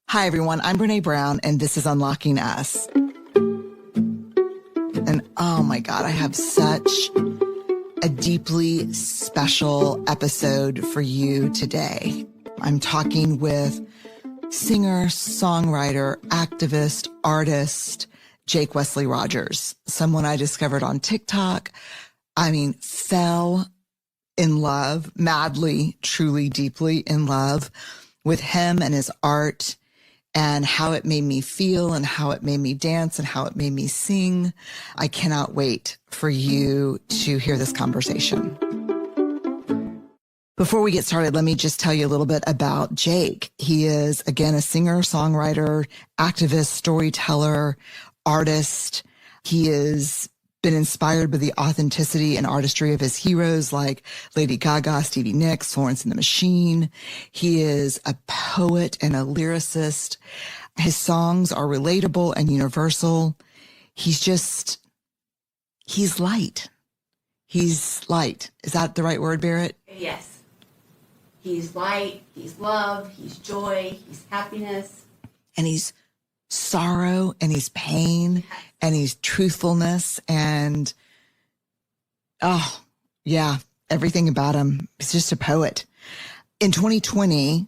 Hi, everyone. I'm Brene Brown, and this is Unlocking Us. And oh my God, I have such a deeply special episode for you today. I'm talking with singer, songwriter, activist, artist, Jake Wesley Rogers, someone I discovered on TikTok. Fell in love, madly, truly, deeply in love with him and his art and how it made me feel and how it made me dance and how it made me sing. I cannot wait for you to hear this conversation. Before we get started, let me just tell you a little bit about Jake. He is, again, a singer, songwriter, activist, storyteller, artist. He has been inspired by the authenticity and artistry of his heroes like Lady Gaga, Stevie Nicks, Florence and the Machine. He is a poet and a lyricist. His songs are relatable and universal. He's light. He's light. Is that the right word, Barrett? Yes. He's light, he's love, he's joy, he's happiness. And he's sorrow, and he's pain, and he's truthfulness, and everything about him. He's just a poet. In 2020,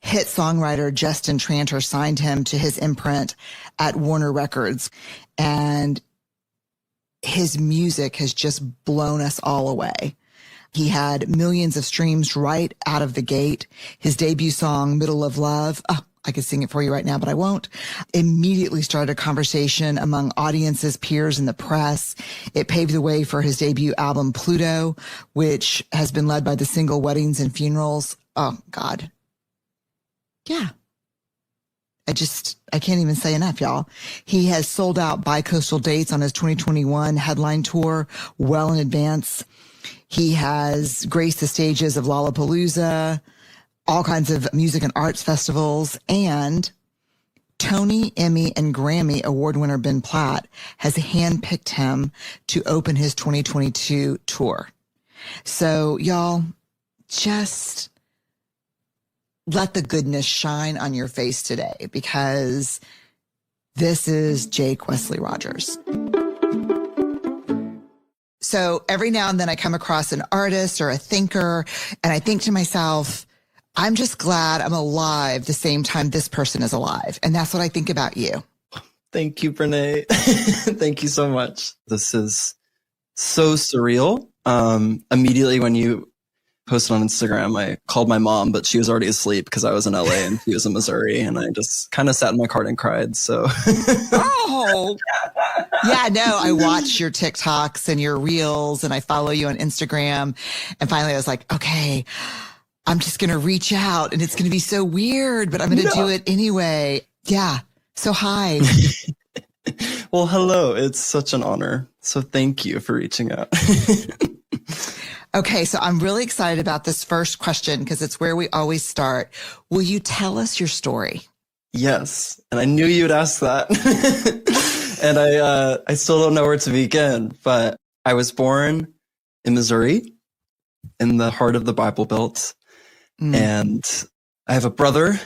hit songwriter Justin Tranter signed him to his imprint at Warner Records, and his music has just blown us all away. He had millions of streams right out of the gate. His debut song, Middle of Love, I could sing it for you right now, but I won't, immediately started a conversation among audiences, peers, and the press. It paved the way for his debut album, Pluto, which has been led by the single Weddings and Funerals. Oh, God. Yeah. I can't even say enough, y'all. He has sold out bi-coastal dates on his 2021 headline tour well in advance. He has graced the stages of Lollapalooza, all kinds of music and arts festivals, and Tony, Emmy, and Grammy award winner Ben Platt has handpicked him to open his 2022 tour. So y'all, just let the goodness shine on your face today, because this is Jake Wesley Rogers. So every now and then I come across an artist or a thinker, and I think to myself, I'm just glad I'm alive the same time this person is alive. And that's what I think about you. Thank you, Brene. Thank you so much. This is so surreal. Immediately when you posted on Instagram, I called my mom, but she was already asleep because I was in LA and she was in Missouri, and I just kind of sat in my car and cried. So, oh, yeah, no, I watch your TikToks and your reels, and I follow you on Instagram. And finally I was like, okay, I'm just going to reach out, and it's going to be so weird, but I'm going to do it anyway. Yeah. So hi. Well, hello. It's such an honor. So thank you for reaching out. Okay. So I'm really excited about this first question because it's where we always start. Will you tell us your story? Yes. And I knew you'd ask that. And I still don't know where to begin, but I was born in Missouri, in the heart of the Bible Belt. And I have a brother,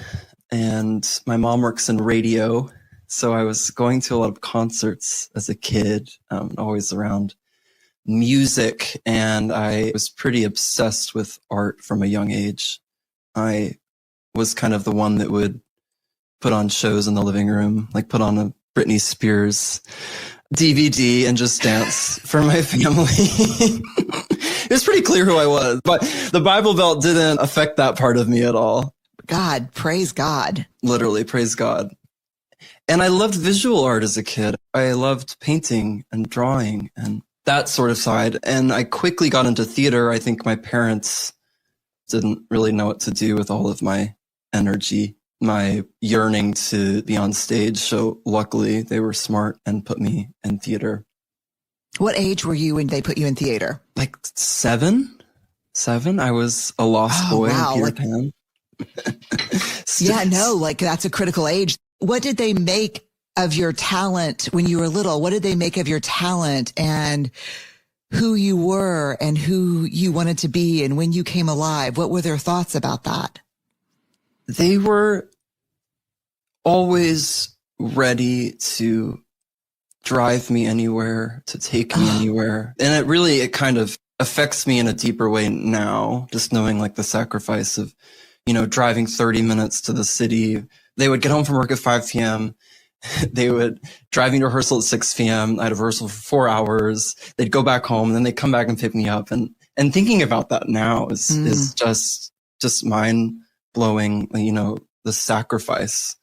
and my mom works in radio. So I was going to a lot of concerts as a kid, always around music. And I was pretty obsessed with art from a young age. I was kind of the one that would put on shows in the living room, like put on a Britney Spears DVD and just dance for my family. It was pretty clear who I was, but the Bible Belt didn't affect that part of me at all. God, praise God. Literally, praise God. And I loved visual art as a kid. I loved painting and drawing and that sort of side. And I quickly got into theater. I think my parents didn't really know what to do with all of my energy, my yearning to be on stage. So luckily they were smart and put me in theater. What age were you when they put you in theater? Like seven. I was a lost boy in Peter Pan. Yeah, no, like that's a critical age. What did they make of your talent when you were little? What did they make of your talent and who you were and who you wanted to be and when you came alive? What were their thoughts about that? They were always ready to drive me anywhere, to take me anywhere. And it kind of affects me in a deeper way now, just knowing like the sacrifice of, driving 30 minutes to the city. They would get home from work at 5 p.m. They would drive me to rehearsal at 6 p.m. I'd have rehearsal for 4 hours. They'd go back home and then they'd come back and pick me up. And thinking about that now is just mind blowing, the sacrifice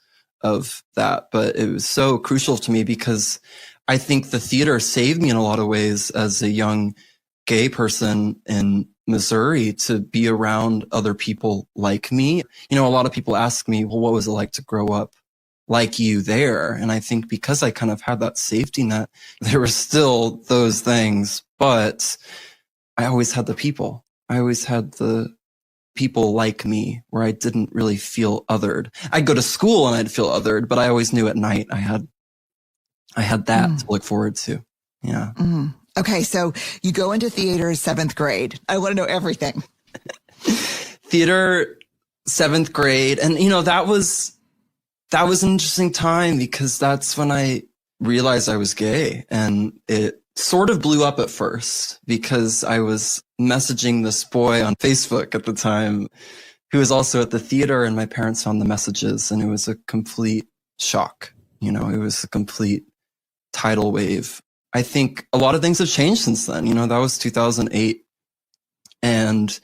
of that. But it was so crucial to me because I think the theater saved me in a lot of ways as a young gay person in Missouri to be around other people like me. A lot of people ask me, well, what was it like to grow up like you there? And I think because I kind of had that safety net, there were still those things, but I always had the people. I always had the people like me where I didn't really feel othered. I'd go to school and I'd feel othered, but I always knew at night I had that to look forward to. Yeah. Okay. So you go into theater 7th grade. I want to know everything. Theater 7th grade. And, that was an interesting time because that's when I realized I was gay, and it sort of blew up at first because I was messaging this boy on Facebook at the time who was also at the theater, and my parents found the messages, and it was a complete shock. It was a complete tidal wave. I think a lot of things have changed since then. That was 2008, and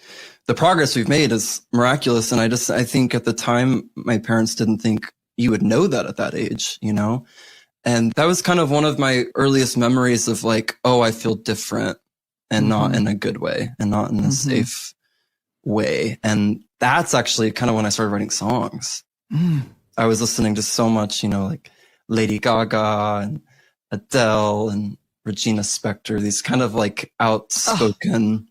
the progress we've made is miraculous. And I think at the time, my parents didn't think you would know that at that age, And that was kind of one of my earliest memories of like, oh, I feel different, and not in a good way, and not in a safe way. And that's actually kind of when I started writing songs. I was listening to so much, like Lady Gaga and Adele and Regina Spektor, these kind of like outspoken,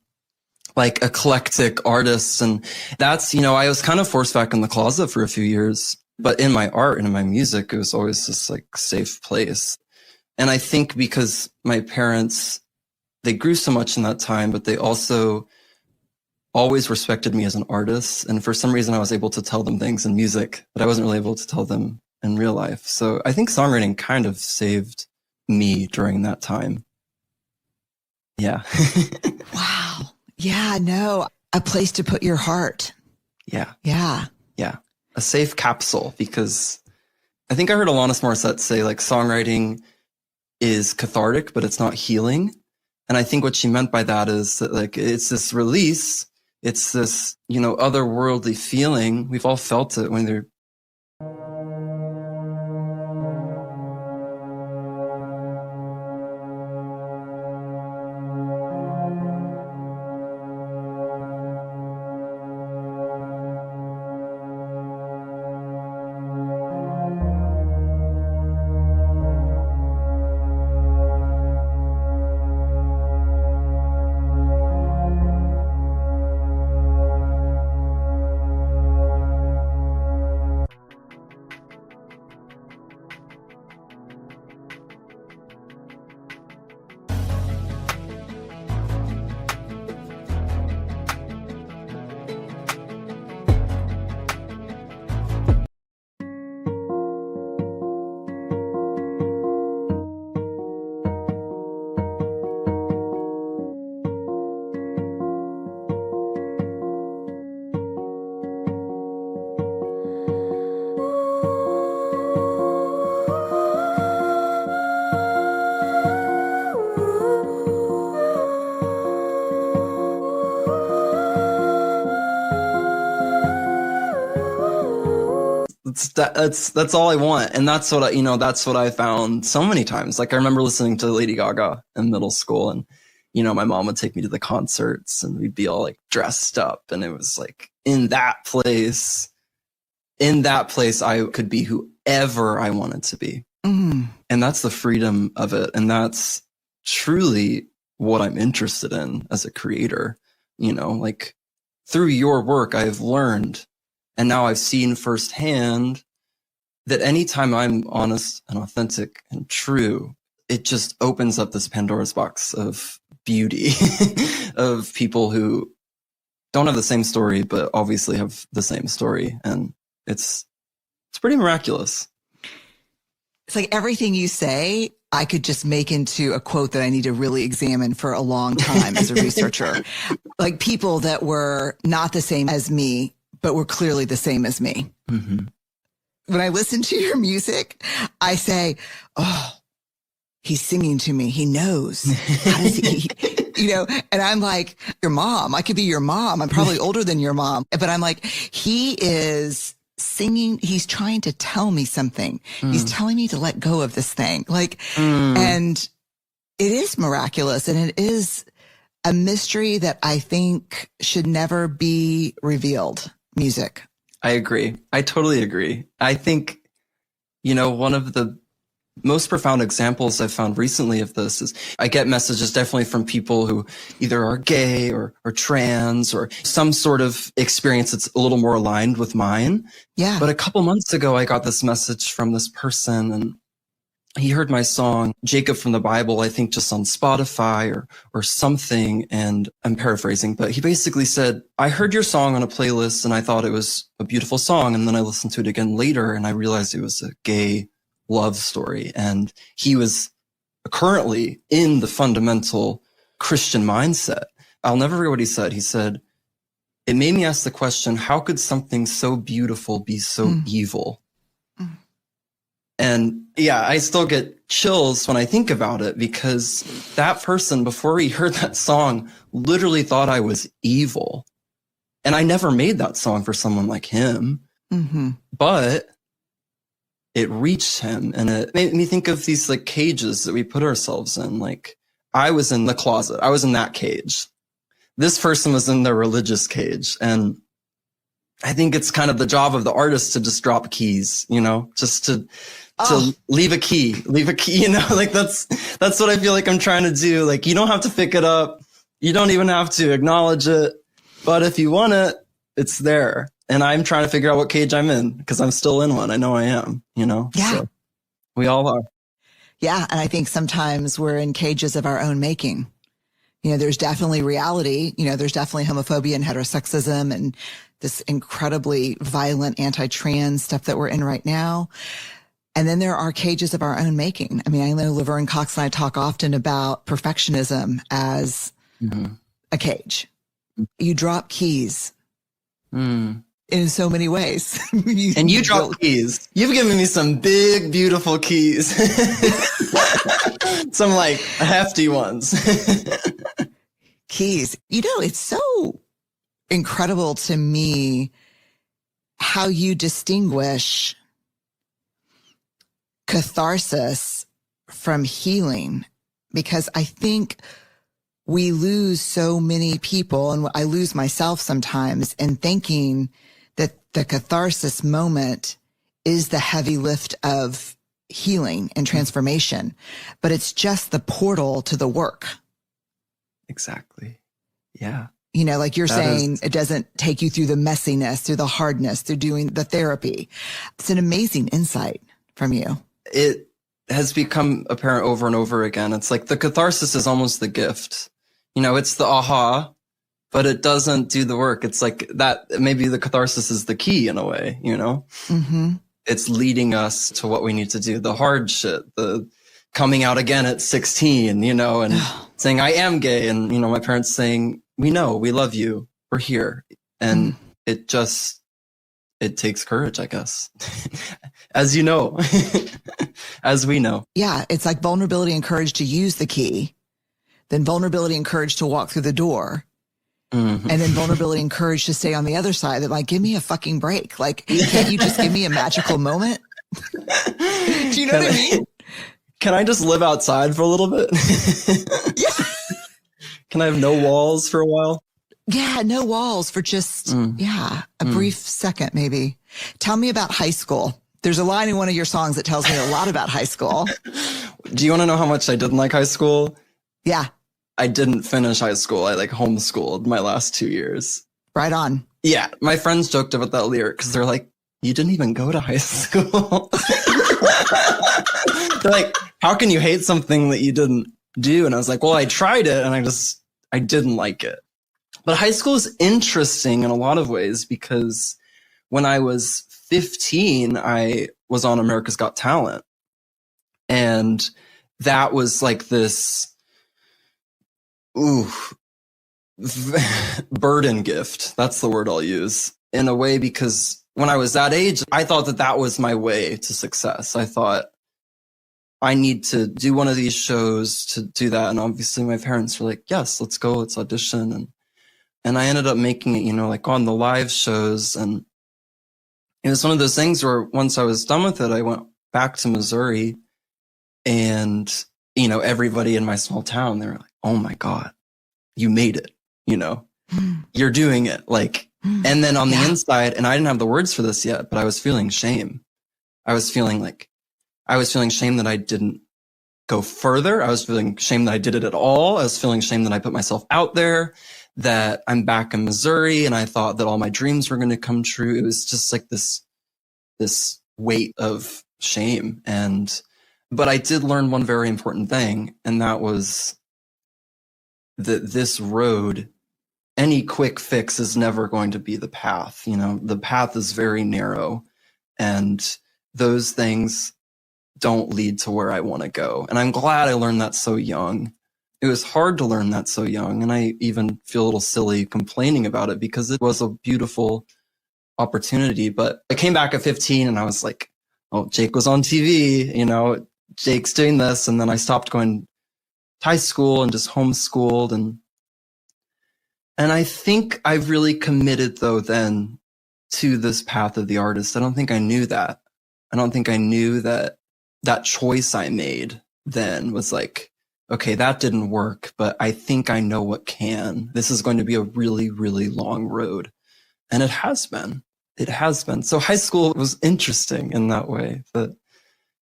like eclectic artists. And that's, I was kind of forced back in the closet for a few years. But in my art and in my music, it was always this like safe place. And I think because my parents, they grew so much in that time, but they also always respected me as an artist. And for some reason, I was able to tell them things in music that I wasn't really able to tell them in real life. So I think songwriting kind of saved me during that time. Yeah. Wow. Yeah, no, a place to put your heart. Yeah. Yeah. Yeah. A safe capsule, because I think I heard Alanis Morissette say like songwriting is cathartic, but it's not healing. And I think what she meant by that is that like, it's this release. It's this, otherworldly feeling. We've all felt it when they're that's all I want. And that's what that's what I found so many times. Like I remember listening to Lady Gaga in middle school, and, my mom would take me to the concerts and we'd be all like dressed up. And it was like in that place I could be whoever I wanted to be. And that's the freedom of it. And that's truly what I'm interested in as a creator. Like through your work, I've learned, and now I've seen firsthand that anytime I'm honest and authentic and true, it just opens up this Pandora's box of beauty of people who don't have the same story, but obviously have the same story. And it's pretty miraculous. It's like everything you say, I could just make into a quote that I need to really examine for a long time as a researcher. Like people that were not the same as me, but were clearly the same as me. Mm-hmm. When I listen to your music, I say, oh, he's singing to me. He knows. How does he, and I'm like, your mom. I could be your mom. I'm probably older than your mom. But I'm like, he is singing. He's trying to tell me something. He's telling me to let go of this thing. And it is miraculous. And it is a mystery that I think should never be revealed. Music. I agree. I totally agree. I think, one of the most profound examples I've found recently of this is I get messages definitely from people who either are gay or trans or some sort of experience that's a little more aligned with mine. Yeah. But a couple months ago, I got this message from this person, and he heard my song, Jacob from the Bible, I think just on Spotify or something. And I'm paraphrasing, but he basically said, I heard your song on a playlist and I thought it was a beautiful song. And then I listened to it again later and I realized it was a gay love story. And he was currently in the fundamental Christian mindset. I'll never forget what he said. He said, it made me ask the question, how could something so beautiful be so evil? And yeah, I still get chills when I think about it because that person, before he heard that song, literally thought I was evil. And I never made that song for someone like him. Mm-hmm. But it reached him and it made me think of these like cages that we put ourselves in. Like I was in the closet. I was in that cage. This person was in their religious cage. And I think it's kind of the job of the artist to just drop keys, just to leave a key, like that's what I feel like I'm trying to do. Like you don't have to pick it up. You don't even have to acknowledge it. But if you want it, it's there. And I'm trying to figure out what cage I'm in because I'm still in one. I know I am, Yeah. So we all are. Yeah. And I think sometimes we're in cages of our own making. There's definitely reality. There's definitely homophobia and heterosexism and this incredibly violent anti-trans stuff that we're in right now. And then there are cages of our own making. I mean, I know Laverne Cox and I talk often about perfectionism as a cage. You drop keys in so many ways. And you drop keys. You've given me some big, beautiful keys. Some like hefty ones. Keys. It's so incredible to me how you distinguish catharsis from healing, because I think we lose so many people, and I lose myself sometimes, in thinking that the catharsis moment is the heavy lift of healing and transformation, but it's just the portal to the work. Exactly. Yeah. Like you're saying, it doesn't take you through the messiness, through the hardness, through doing the therapy. It's an amazing insight from you. It has become apparent over and over again. It's like the catharsis is almost the gift. It's the aha, but it doesn't do the work. It's like that. Maybe the catharsis is the key in a way, Mm-hmm. It's leading us to what we need to do. The hard shit, the coming out again at 16, and saying, I am gay. And, my parents saying, we know, we love you. We're here. And it takes courage, I guess. As you know, as we know. Yeah. It's like vulnerability and courage to use the key, then vulnerability and courage to walk through the door. Mm-hmm. And then vulnerability and courage to stay on the other side. That like, give me a fucking break. Like, can't you just give me a magical moment? Do you know what I mean? Can I just live outside for a little bit? Yeah. Can I have no walls for a while? Yeah, no walls for just, a brief second, maybe. Tell me about high school. There's a line in one of your songs that tells me a lot about high school. Do you want to know how much I didn't like high school? Yeah. I didn't finish high school. I homeschooled my last 2 years. Right on. Yeah. My friends joked about that lyric because they're like, you didn't even go to high school. They're like, how can you hate something that you didn't do? And I was like, well, I tried it and I didn't like it. But high school is interesting in a lot of ways because when I was 15, I was on America's Got Talent. And that was like this, burden gift. That's the word I'll use in a way, because when I was that age, I thought that that was my way to success. I thought I need to do one of these shows to do that. And obviously my parents were like, yes, let's go, let's audition. And I ended up making it, like on the live shows. And it was one of those things where once I was done with it, I went back to Missouri, and, everybody in my small town, they were like, oh my God, you made it, you're doing it. And then on the inside, and I didn't have the words for this yet, but I was feeling shame. I was feeling shame that I didn't go further. I was feeling shame that I did it at all. I was feeling shame that I put myself out there, that I'm back in Missouri and I thought that all my dreams were going to come true. It was just like this weight of shame. But I did learn one very important thing, and that was that this road, any quick fix is never going to be the path. The path is very narrow, and those things don't lead to where I want to go. And I'm glad I learned that so young. It was hard to learn that so young. And I even feel a little silly complaining about it, because it was a beautiful opportunity. But I came back at 15 and I was like, oh, Jake was on TV, Jake's doing this. And then I stopped going to high school and just homeschooled. And I think I really committed, though, then to this path of the artist. I don't think I knew that. I don't think I knew that choice I made then was like, okay, that didn't work, but I think I know what can. This is going to be a really, really long road. And it has been. It has been. So high school was interesting in that way, that,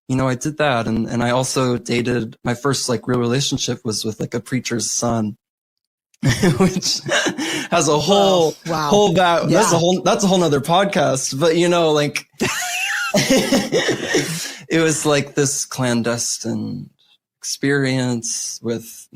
I did that. And I also dated, my first real relationship was with a preacher's son, which has a whole back. Yeah. That's a whole nother podcast, but it was this clandestine experience with,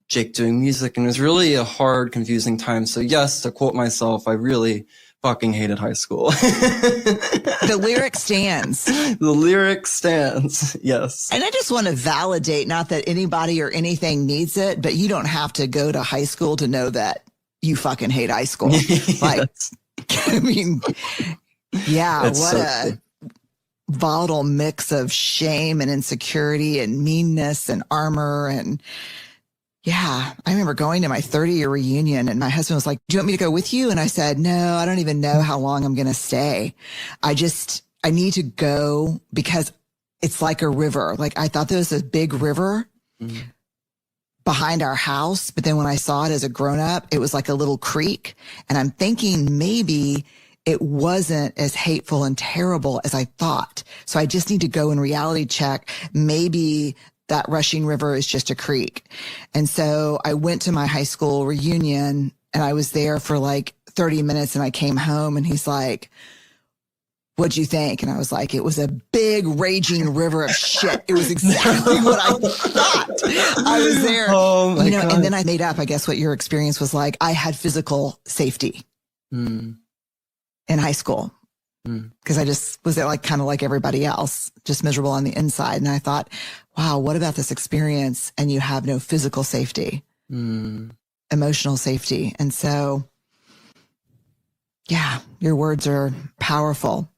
Jake doing music, and it was really a hard, confusing time. So yes, to quote myself, I really fucking hated high school. The lyric stands. The lyric stands. Yes. And I just want to validate, not that anybody or anything needs it, but you don't have to go to high school to know that you fucking hate high school. I mean, yeah, it's what a volatile mix of shame and insecurity and meanness and armor. And yeah, I remember going to my 30-year reunion, and my husband was like, do you want me to go with you? And I said, no, I don't even know how long I'm going to stay. I need to go because it's like a river. I thought there was a big river behind our house. But then when I saw it as a grown up, it was like a little creek. And I'm thinking maybe it wasn't as hateful and terrible as I thought. So I just need to go and reality check. Maybe that rushing river is just a creek. And so I went to my high school reunion, and I was there for 30 minutes, and I came home, and he's like, what'd you think? And I was like, it was a big raging river of shit. It was exactly what I thought. I was there. Oh my God. And then I made up, I guess, what your experience was like. I had physical safety in high school. Because I just was there kind of like everybody else, just miserable on the inside. And I thought, wow, what about this experience? And you have no physical safety, emotional safety. And so, yeah, your words are powerful.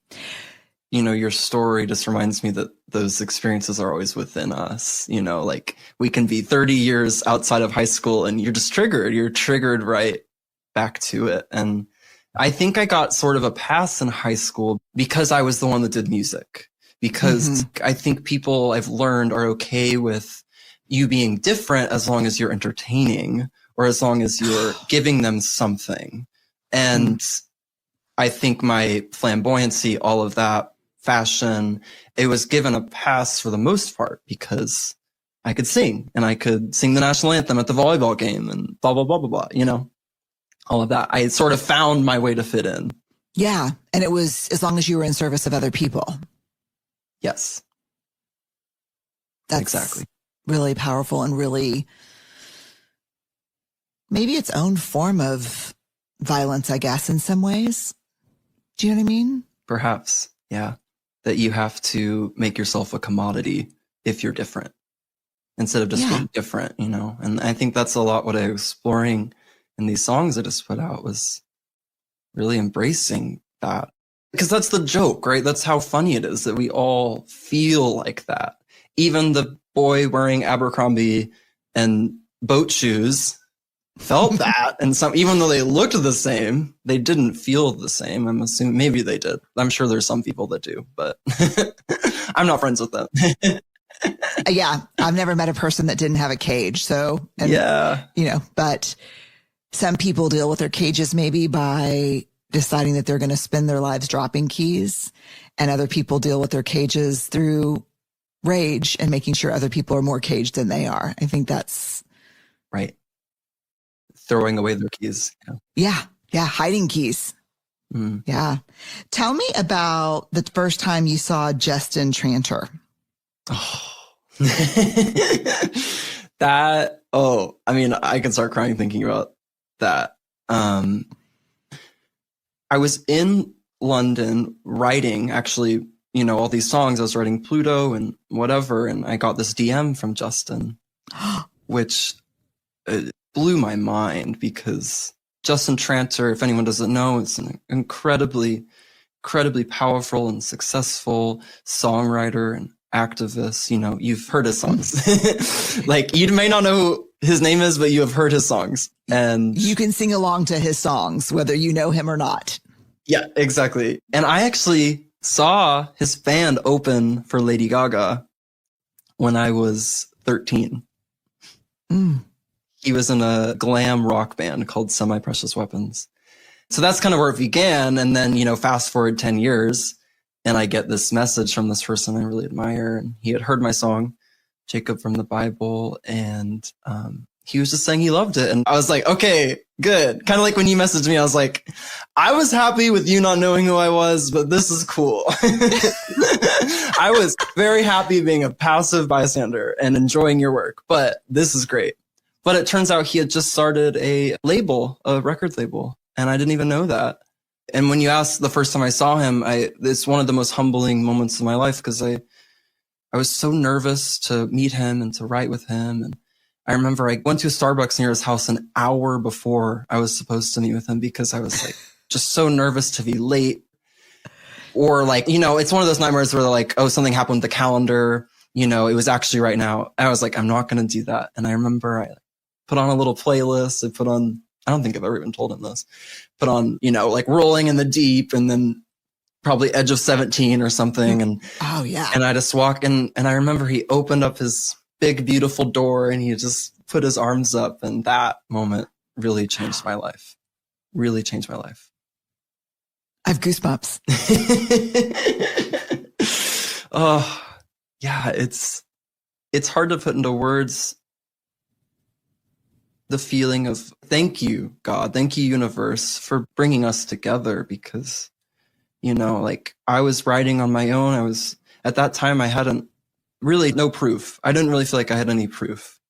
Your story just reminds me that those experiences are always within us. We can be 30 years outside of high school and you're just triggered. You're triggered right back to it. And I think I got sort of a pass in high school because I was the one that did music. Because I think people, I've learned, are okay with you being different as long as you're entertaining or as long as you're giving them something. And I think my flamboyancy, all of that, fashion, it was given a pass for the most part because I could sing, and I could sing the national anthem at the volleyball game and blah, blah, blah, blah, blah, all of that. I sort of found my way to fit in. Yeah. And it was as long as you were in service of other people. Yes. That's exactly really powerful and really maybe its own form of violence, I guess, in some ways. Do you know what I mean? Perhaps. Yeah. that you have to make yourself a commodity if you're different instead of just being different, you know? And I think that's a lot what I was exploring in these songs I just put out, was really embracing that. Because that's the joke, right? That's how funny it is that we all feel like that. Even the boy wearing Abercrombie and boat shoes felt that. And even though they looked the same, they didn't feel the same. I'm assuming maybe they did. I'm sure there's some people that do, but I'm not friends with them. Yeah. I've never met a person that didn't have a cage. So, but some people deal with their cages maybe by deciding that they're going to spend their lives dropping keys, and other people deal with their cages through rage and making sure other people are more caged than they are. I think that's right. Throwing away their keys. Yeah. Hiding keys. Yeah. Tell me about the first time you saw Justin Tranter. I can start crying thinking about that. I was in London writing, actually, all these songs. I was writing Pluto and whatever, and I got this DM from Justin, which blew my mind, because Justin Tranter, if anyone doesn't know, is an incredibly powerful and successful songwriter and activist. You've heard his songs. Like, you may not know who his name is, but you have heard his songs. And you can sing along to his songs, whether you know him or not. Yeah, exactly. And I actually saw his band open for Lady Gaga when I was 13. He was in a glam rock band called Semi Precious Weapons. So that's kind of where it began. And then, fast forward 10 years, and I get this message from this person I really admire. And he had heard my song, Jacob from the Bible. And he was just saying he loved it. And I was like, okay, good. Kind of like when you messaged me, I was like, I was happy with you not knowing who I was, but this is cool. I was very happy being a passive bystander and enjoying your work, but this is great. But it turns out he had just started a record label, and I didn't even know that. And when you asked the first time I saw him, it's one of the most humbling moments of my life, because I was so nervous to meet him and to write with him. And I remember I went to a Starbucks near his house an hour before I was supposed to meet with him, because I was like just so nervous to be late. Or it's one of those nightmares where they're like, oh, something happened with the calendar. It was actually right now. I was like, I'm not going to do that. And I remember I put on a little playlist. I don't think I've ever even told him this. Put on, Rolling in the Deep, and then probably Edge of 17 or something. And oh yeah. And I just walk in, and I remember he opened up his big, beautiful door, and he just put his arms up. And that moment really changed my life. Really changed my life. I have goosebumps. Oh, yeah. It's hard to put into words the feeling of thank you, God, thank you, universe, for bringing us together, because, I was writing on my own. At that time, I hadn't really no proof. I didn't really feel like I had any proof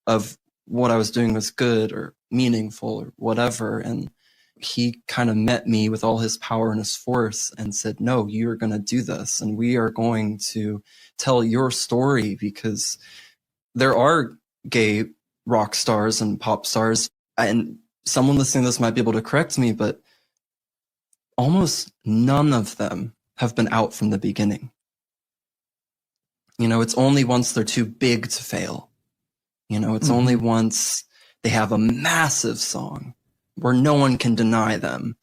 of what I was doing was good or meaningful or whatever. And he kind of met me with all his power and his force and said, no, you're going to do this. And we are going to tell your story, because there are gay rock stars and pop stars, and someone listening to this might be able to correct me, but almost none of them have been out from the beginning. It's only once they're too big to fail. It's only once they have a massive song where no one can deny them.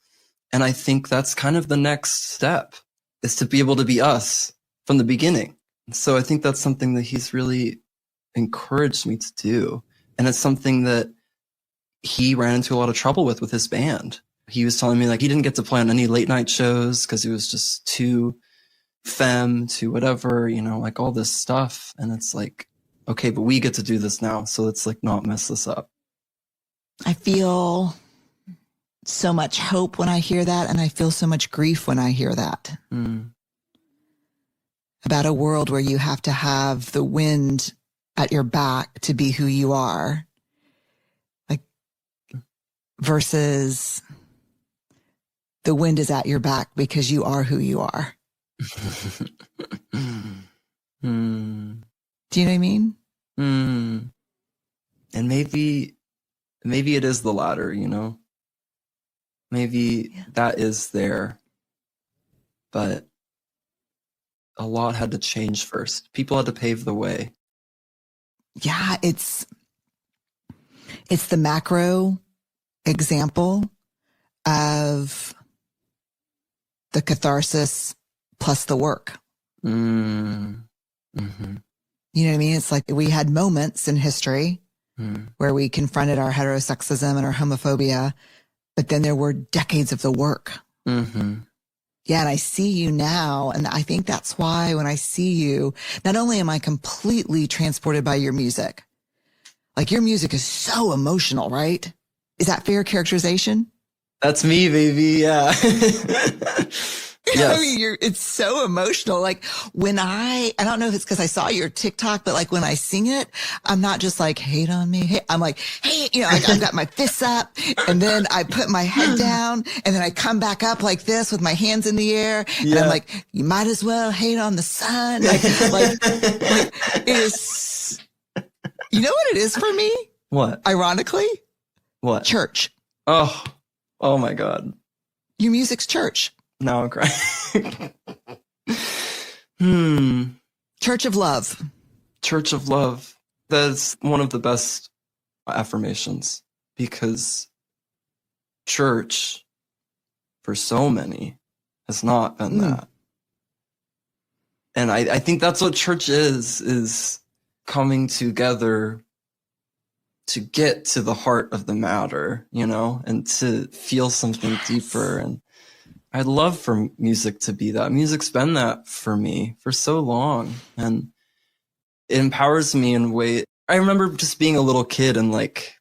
And I think that's kind of the next step, is to be able to be us from the beginning. So I think that's something that he's really encouraged me to do. And it's something that he ran into a lot of trouble with his band. He was telling me he didn't get to play on any late night shows because he was just too femme, to whatever, all this stuff. And it's like, okay, but we get to do this now. So let's not mess this up. I feel so much hope when I hear that. And I feel so much grief when I hear that. About a world where you have to have the wind at your back to be who you are, versus the wind is at your back because you are who you are. Do you know what I mean? Mm. And maybe it is the latter, you know? Maybe that is there, but a lot had to change first. People had to pave the way. Yeah, it's the macro example of the catharsis plus the work. Mm. Mm-hmm. You know what I mean? It's like we had moments in history where we confronted our heterosexism and our homophobia, but then there were decades of the work. Mm-hmm. Yeah, and I see you now, and I think that's why when I see you, not only am I completely transported by your music, like your music is so emotional, right? Is that fair characterization? That's me, baby. Yeah. Yes. I mean, it's so emotional. Like when I don't know if it's because I saw your TikTok, but like when I sing it, I'm not just like, hate on me. Hey, I'm like, hey, you know, like I've got my fists up and then I put my head down and then I come back up like this with my hands in the air. And I'm like, you might as well hate on the sun. Like it is, you know what it is for me? What? Ironically? What? Church. Oh my God. Your music's church. Now I'm crying. Church of love. Church of love. That's one of the best affirmations because church for so many has not been that. And I think that's what church is coming together to get to the heart of the matter, you know, and to feel something deeper. And I'd love for music to be that. Music's been that for me for so long. And it empowers me in a way. I remember just being a little kid and like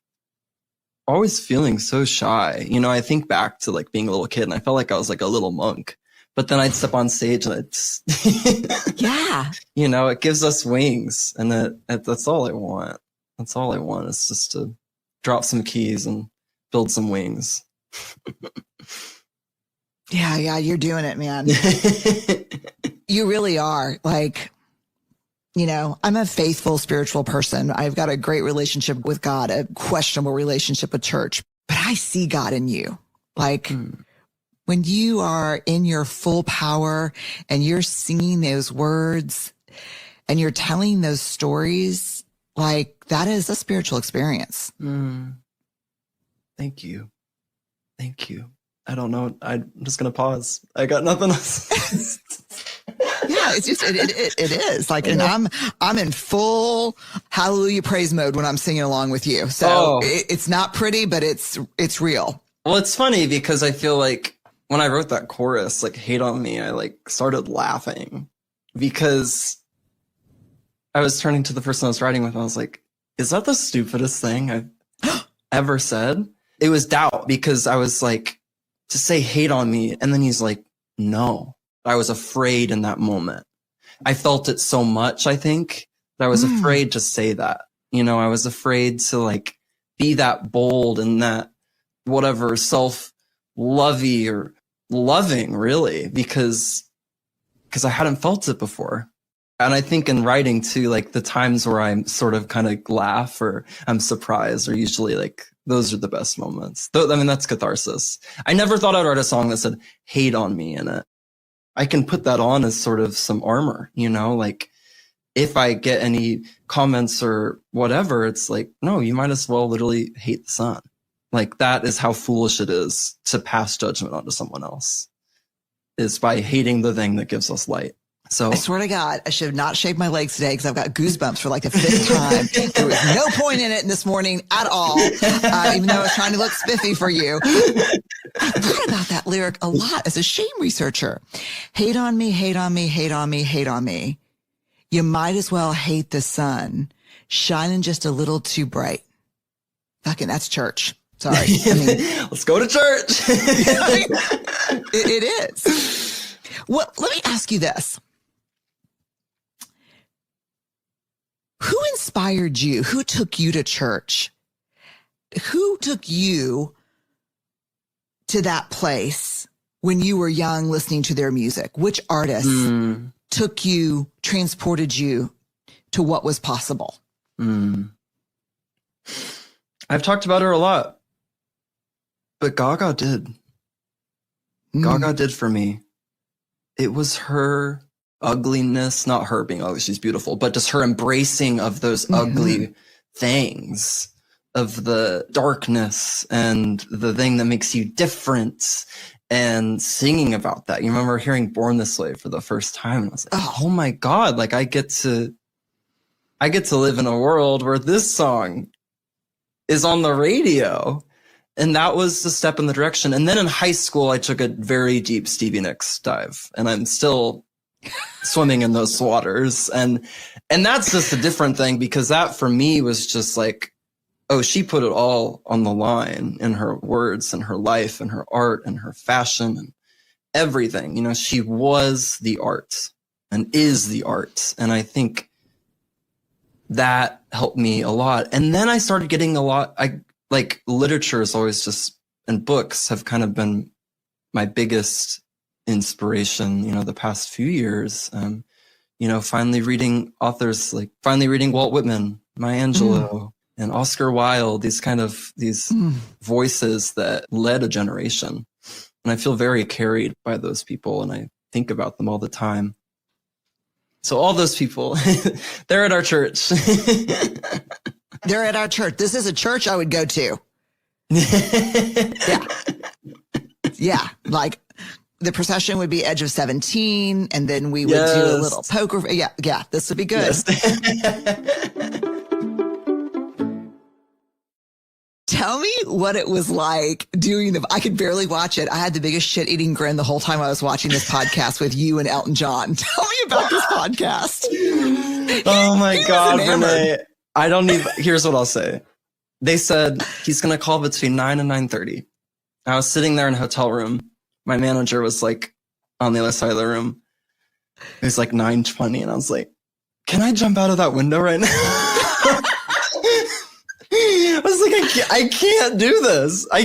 always feeling so shy. You know, I think back to like being a little kid and I felt like I was like a little monk. But then I'd step on stage and it's, yeah, you know, it gives us wings. And that's all I want. That's all I want is just to drop some keys and build some wings. Yeah, you're doing it, man. You really are. Like, you know, I'm a faithful spiritual person. I've got a great relationship with God, a questionable relationship with church, but I see God in you. Like when you are in your full power and you're singing those words and you're telling those stories, like that is a spiritual experience. Thank you. Thank you. I don't know. I'm just going to pause. I got nothing else. Yeah, it's just, it is like, and I'm in full hallelujah praise mode when I'm singing along with you. So it's not pretty, but it's real. Well, it's funny because I feel like when I wrote that chorus, like hate on me, I like started laughing because I was turning to the person I was writing with. And I was like, is that the stupidest thing I've ever said? It was doubt because I was like, to say hate on me. And then he's like, no, I was afraid in that moment. I felt it so much, I think, that I was afraid to say that. You know, I was afraid to like be that bold and that whatever self-lovey or loving really, because I hadn't felt it before. And I think in writing too, like the times where I'm sort of kind of laugh or I'm surprised are usually like, those are the best moments. I mean, that's catharsis. I never thought I'd write a song that said hate on me in it. I can put that on as sort of some armor, you know, like if I get any comments or whatever, it's like, no, you might as well literally hate the sun. Like that is how foolish it is to pass judgment onto someone else, is by hating the thing that gives us light. So I swear to God, I should have not shaved my legs today because I've got goosebumps for like the 5th time. There was no point in it this morning at all, even though I was trying to look spiffy for you. I thought about that lyric a lot as a shame researcher. Hate on me, hate on me, hate on me, hate on me. You might as well hate the sun shining just a little too bright. Fucking, that's church. Sorry. I mean, let's go to church. it is. Well, let me ask you this. Who inspired you? Who took you to church? Who took you to that place when you were young listening to their music? Which artist took you, transported you to what was possible? I've talked about her a lot, but Gaga did. Gaga did for me. It was her ugliness, not her being ugly, she's beautiful, but just her embracing of those ugly things, of the darkness and the thing that makes you different, and singing about that. You remember hearing Born This Way for the first time, and I was like, oh my God, like I get to live in a world where this song is on the radio. And that was a step in the direction. And then in high school, I took a very deep Stevie Nicks dive, and I'm still swimming in those waters. And that's just a different thing, because that for me was just like, oh, she put it all on the line in her words and her life and her art and her fashion and everything. You know, she was the art and is the art. And I think that helped me a lot. And then I started getting a lot, like literature is always just, and books have kind of been my biggest inspiration, you know, the past few years. You know, finally reading authors, like finally reading Walt Whitman, Maya Angelou, and Oscar Wilde, these voices that led a generation. And I feel very carried by those people, and I think about them all the time. So all those people, they're at our church. They're at our church. This is a church I would go to. Yeah. Yeah. Like the procession would be Edge of 17, and then we would do a little poker. Yeah. Yeah. This would be good. Yes. Tell me what it was like doing I could barely watch it. I had the biggest shit eating grin the whole time I was watching this podcast with you and Elton John. Tell me about this podcast. Oh my God, Brene. I don't even, here's what I'll say. They said he's going to call between 9 and 9:30. I was sitting there in a hotel room. My manager was like on the other side of the room. It was like 9:20, and I was like, can I jump out of that window right now? I was like, I can't do this. I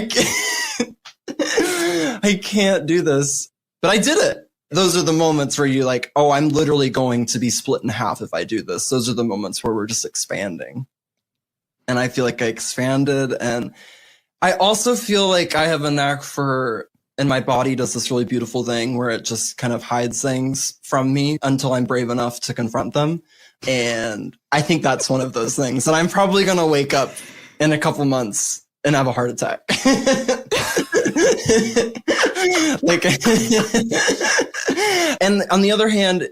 can't do this. But I did it. Those are the moments where you're like, oh, I'm literally going to be split in half if I do this. Those are the moments where we're just expanding. And I feel like I expanded. And I also feel like I have a knack for, and my body does this really beautiful thing where it just kind of hides things from me until I'm brave enough to confront them. And I think that's one of those things. And I'm probably going to wake up in a couple months and have a heart attack. Like, and on the other hand,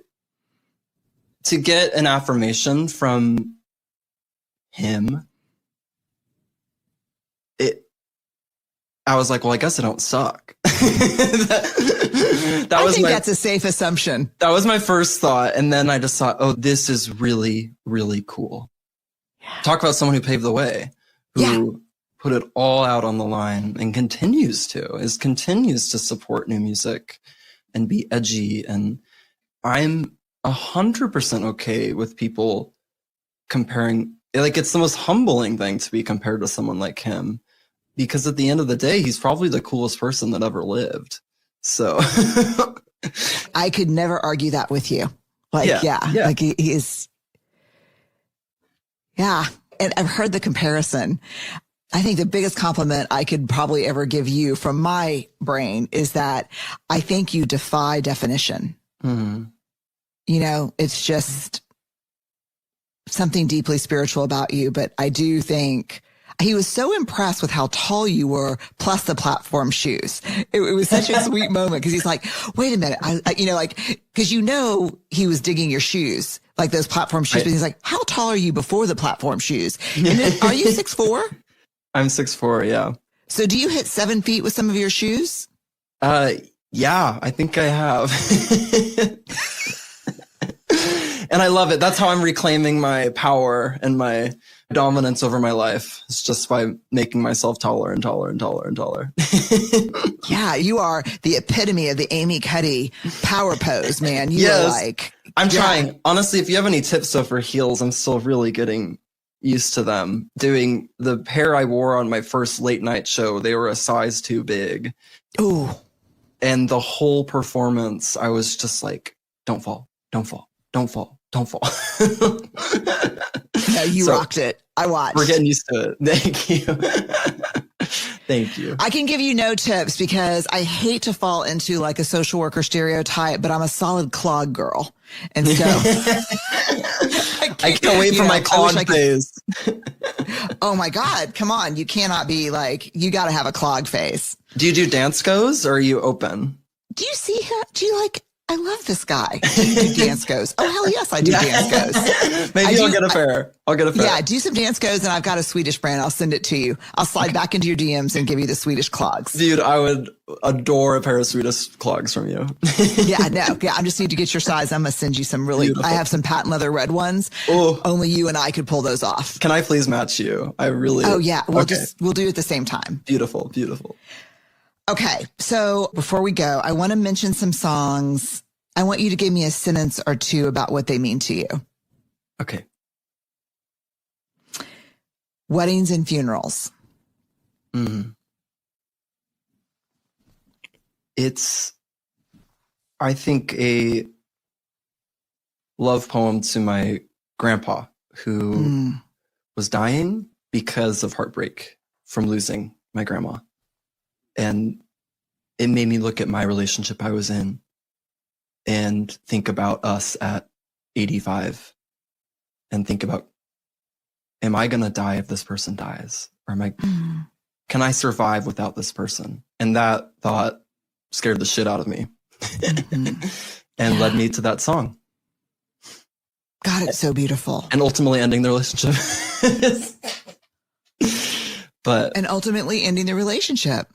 to get an affirmation from him, I was like, well, I guess I don't suck. I think that's a safe assumption. That was my first thought. And then I just thought, oh, this is really, really cool. Yeah. Talk about someone who paved the way, who put it all out on the line and continues to support new music and be edgy. And I'm 100% okay with people comparing. Like, it's the most humbling thing to be compared to someone like him, because at the end of the day, he's probably the coolest person that ever lived. So I could never argue that with you. Like, like he is. Yeah. And I've heard the comparison. I think the biggest compliment I could probably ever give you from my brain is that I think you defy definition. Mm-hmm. You know, it's just something deeply spiritual about you. But I do think he was so impressed with how tall you were, plus the platform shoes. It was such a sweet moment, because he's like, wait a minute. Because he was digging your shoes, like those platform shoes. Right. But he's like, how tall are you before the platform shoes? And then, are you 6'4"? I'm 6'4", yeah. So do you hit 7 feet with some of your shoes? Yeah, I think I have. And I love it. That's how I'm reclaiming my power and my dominance over my life. It's just by making myself taller and taller and taller and taller. Yeah, you are the epitome of the Amy Cuddy power pose, man. You are like... I'm trying. Honestly, if you have any tips though for heels, I'm still really getting used to them. Doing the pair I wore on my first late night show, they were a size too big. Ooh. And the whole performance, I was just like, don't fall, don't fall, Don't fall. Don't fall. No, you rocked it. I watched. We're getting used to it. Thank you. Thank you. I can give you no tips because I hate to fall into like a social worker stereotype, but I'm a solid clog girl. And so I can't wait for my clog phase. Oh my God. Come on. You cannot be like, you got to have a clog face. Do you do dance goes or are you open? Do you see him? Do you like, I love this guy. Do you do dance goes? Oh, hell yes, I do dance goes. Maybe I'll get a pair. Yeah, do some dance goes, and I've got a Swedish brand. I'll send it to you. I'll slide back into your DMs and give you the Swedish clogs. Dude, I would adore a pair of Swedish clogs from you. Yeah, I just need to get your size. I'm going to send you some Beautiful. I have some patent leather red ones. Oh. Only you and I could pull those off. Can I please match you? Oh, yeah. We'll do it at the same time. Beautiful, beautiful. Okay, so before we go, I want to mention some songs. I want you to give me a sentence or two about what they mean to you. Okay. Weddings and funerals. Mm-hmm. It's, I think, a love poem to my grandpa who was dying because of heartbreak from losing my grandma. And it made me look at my relationship I was in and think about us at 85 and think about, am I going to die if this person dies? Or can I survive without this person? And that thought scared the shit out of me and led me to that song. God, it's so beautiful. And ultimately ending the relationship. And ultimately ending the relationship.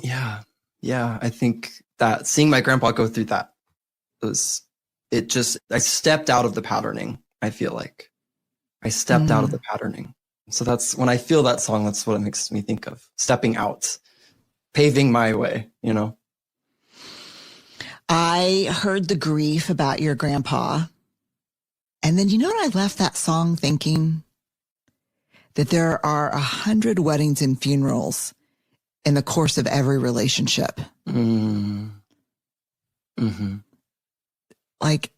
Yeah. I think that seeing my grandpa go through that I stepped out of the patterning. I feel like I stepped out of the patterning. So that's when I feel that song, that's what it makes me think of. Stepping out, paving my way, you know? I heard the grief about your grandpa. And then, you know what I left that song thinking? That there are 100 weddings and funerals in the course of every relationship. Like,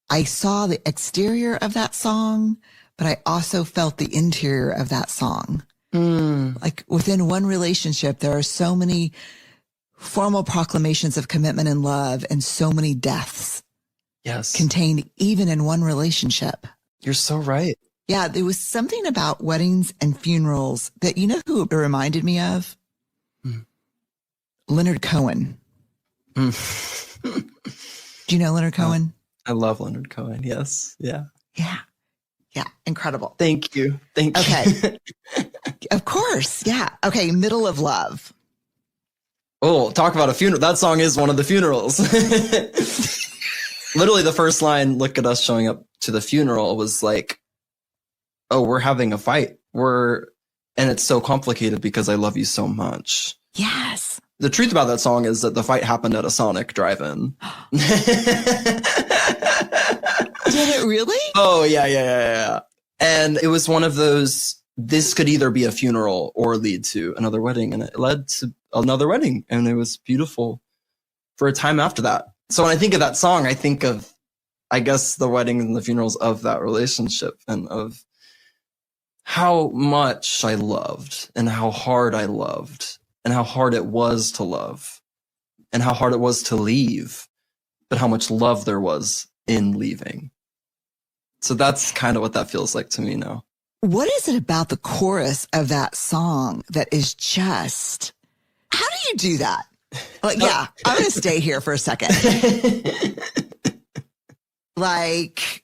I saw the exterior of that song, but I also felt the interior of that song. Like within one relationship, there are so many formal proclamations of commitment and love and so many deaths. Yes. Contained even in one relationship. You're so right. Yeah, there was something about weddings and funerals that, you know who it reminded me of? Leonard Cohen. Do you know Leonard Cohen? I love Leonard Cohen. Yes. Yeah. Incredible. Thank you. Okay. Of course. Yeah. Okay. Middle of Love. Oh, talk about a funeral. That song is one of the funerals. Literally the first line, look at us showing up to the funeral, was like, oh, we're having a fight. And it's so complicated because I love you so much. Yes. The truth about that song is that the fight happened at a Sonic drive-in. Did it really? Oh, yeah. And it was one of those, this could either be a funeral or lead to another wedding. And it led to another wedding. And it was beautiful for a time after that. So when I think of that song, I think of, I guess, the weddings and the funerals of that relationship and of how much I loved and how hard I loved and how hard it was to love and how hard it was to leave, but how much love there was in leaving. So that's kind of what that feels like to me now. What is it about the chorus of that song that is just, how do you do that? Like, yeah, I'm going to stay here for a second. Like,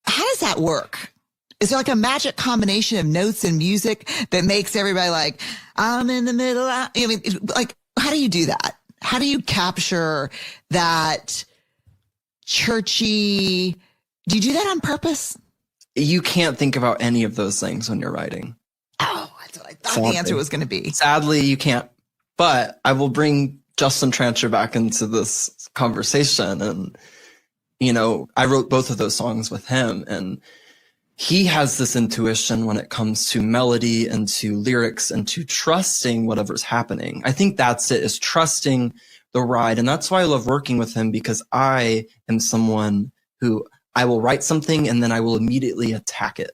how does that work? Is there like a magic combination of notes and music that makes everybody like, I'm in the middle? I mean, like, how do you do that? How do you capture that churchy? Do you do that on purpose? You can't think about any of those things when you're writing. Oh, that's what I thought the answer was going to be. Sadly, you can't. But I will bring Justin Trancher back into this conversation. And, you know, I wrote both of those songs with him. And he has this intuition when it comes to melody and to lyrics and to trusting whatever's happening. I think that's it, is trusting the ride. And that's why I love working with him, because I am someone who I will write something and then I will immediately attack it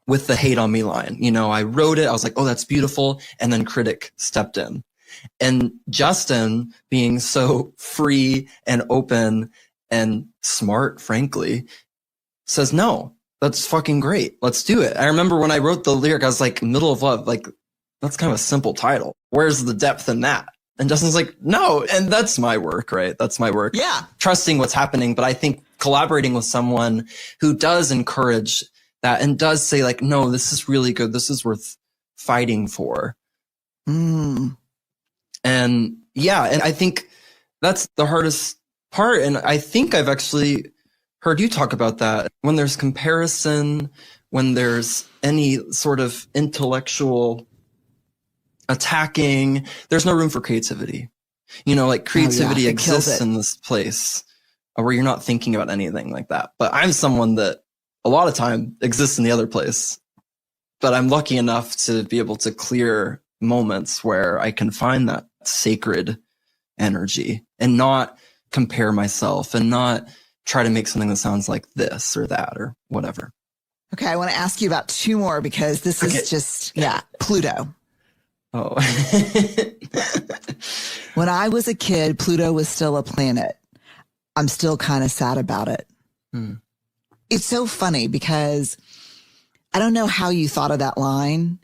with the hate on me line. You know, I wrote it. I was like, oh, that's beautiful. And then critic stepped in. And Justin, being so free and open and smart, frankly, says, no, that's fucking great. Let's do it. I remember when I wrote the lyric, I was like, middle of love, like, that's kind of a simple title. Where's the depth in that? And Justin's like, no. And that's my work, right? That's my work. Yeah. Trusting what's happening. But I think collaborating with someone who does encourage that and does say like, no, this is really good. This is worth fighting for. Mm. And yeah, and I think that's the hardest part. And I think I've actually heard you talk about that. When there's comparison, when there's any sort of intellectual attacking, there's no room for creativity. You know, like creativity exists in this place where you're not thinking about anything like that. But I'm someone that a lot of time exists in the other place. But I'm lucky enough to be able to clear moments where I can find that sacred energy and not compare myself and not try to make something that sounds like this or that or whatever. Okay, I want to ask you about two more because this is just, Pluto. Oh. When I was a kid, Pluto was still a planet. I'm still kind of sad about it. It's so funny because I don't know how you thought of that line,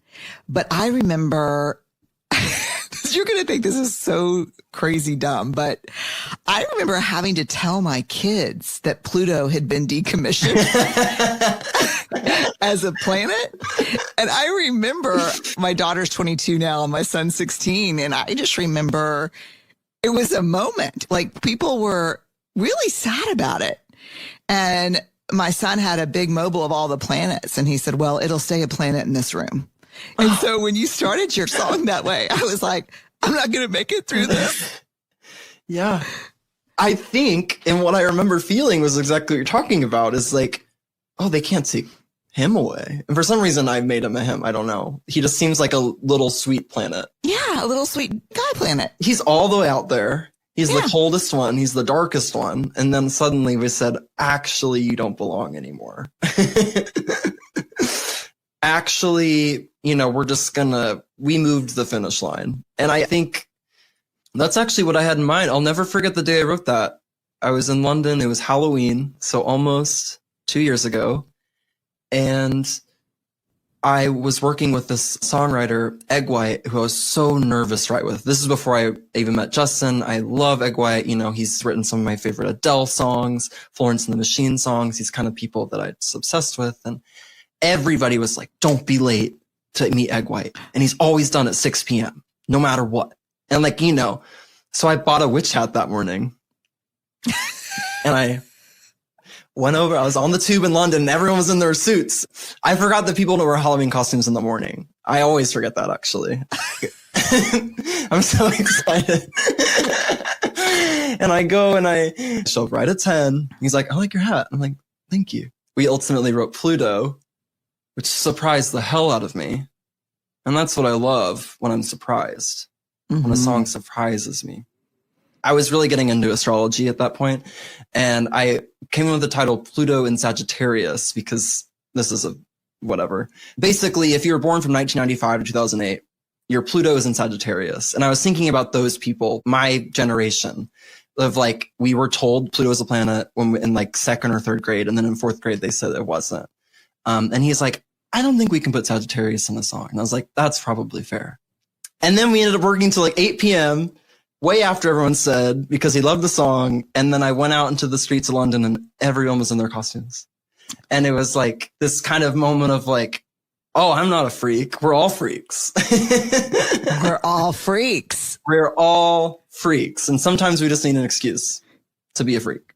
but I remember, you're going to think this is so crazy dumb, but I remember having to tell my kids that Pluto had been decommissioned as a planet. And I remember my daughter's 22 now and my son's 16. And I just remember it was a moment, like people were really sad about it. And my son had a big mobile of all the planets and he said, well, it'll stay a planet in this room. And so when you started your song that way, I was like, I'm not going to make it through this. Yeah. I think, and what I remember feeling was exactly what you're talking about is like, oh, they can't take him away. And for some reason I made him a him. I don't know. He just seems like a little sweet planet. Yeah. A little sweet guy planet. He's all the way out there. He's the coldest one. He's the darkest one. And then suddenly we said, actually, you don't belong anymore. Actually, you know, we moved the finish line. And I think that's actually what I had in mind. I'll never forget the day I wrote that. I was in London. It was Halloween. So almost 2 years ago. And I was working with this songwriter, Egg White, who I was so nervous to write with. This is before I even met Justin. I love Egg White. You know, he's written some of my favorite Adele songs, Florence and the Machine songs. He's kind of people that I'm obsessed with. And everybody was like, don't be late to meet Egg White. And he's always done at 6 p.m., no matter what. And like, you know, so I bought a witch hat that morning. And I went over, I was on the tube in London and everyone was in their suits. I forgot that people don't wear Halloween costumes in the morning. I always forget that, actually. I'm so excited. And I go and I show up right at 10. He's like, I like your hat. I'm like, thank you. We ultimately wrote Pluto, which surprised the hell out of me. And that's what I love when I'm surprised, when a song surprises me. I was really getting into astrology at that point, and I came up with the title Pluto in Sagittarius because this is a whatever. Basically, if you were born from 1995 to 2008, your Pluto is in Sagittarius. And I was thinking about those people, my generation, of like, we were told Pluto was a planet when in like second or third grade, and then in fourth grade they said it wasn't. And he's like, I don't think we can put Sagittarius in the song. And I was like, that's probably fair. And then we ended up working till like 8 p.m., way after everyone said, because he loved the song. And then I went out into the streets of London and everyone was in their costumes. And it was like this kind of moment of like, oh, I'm not a freak. We're all freaks. We're all freaks. We're all freaks. And sometimes we just need an excuse to be a freak.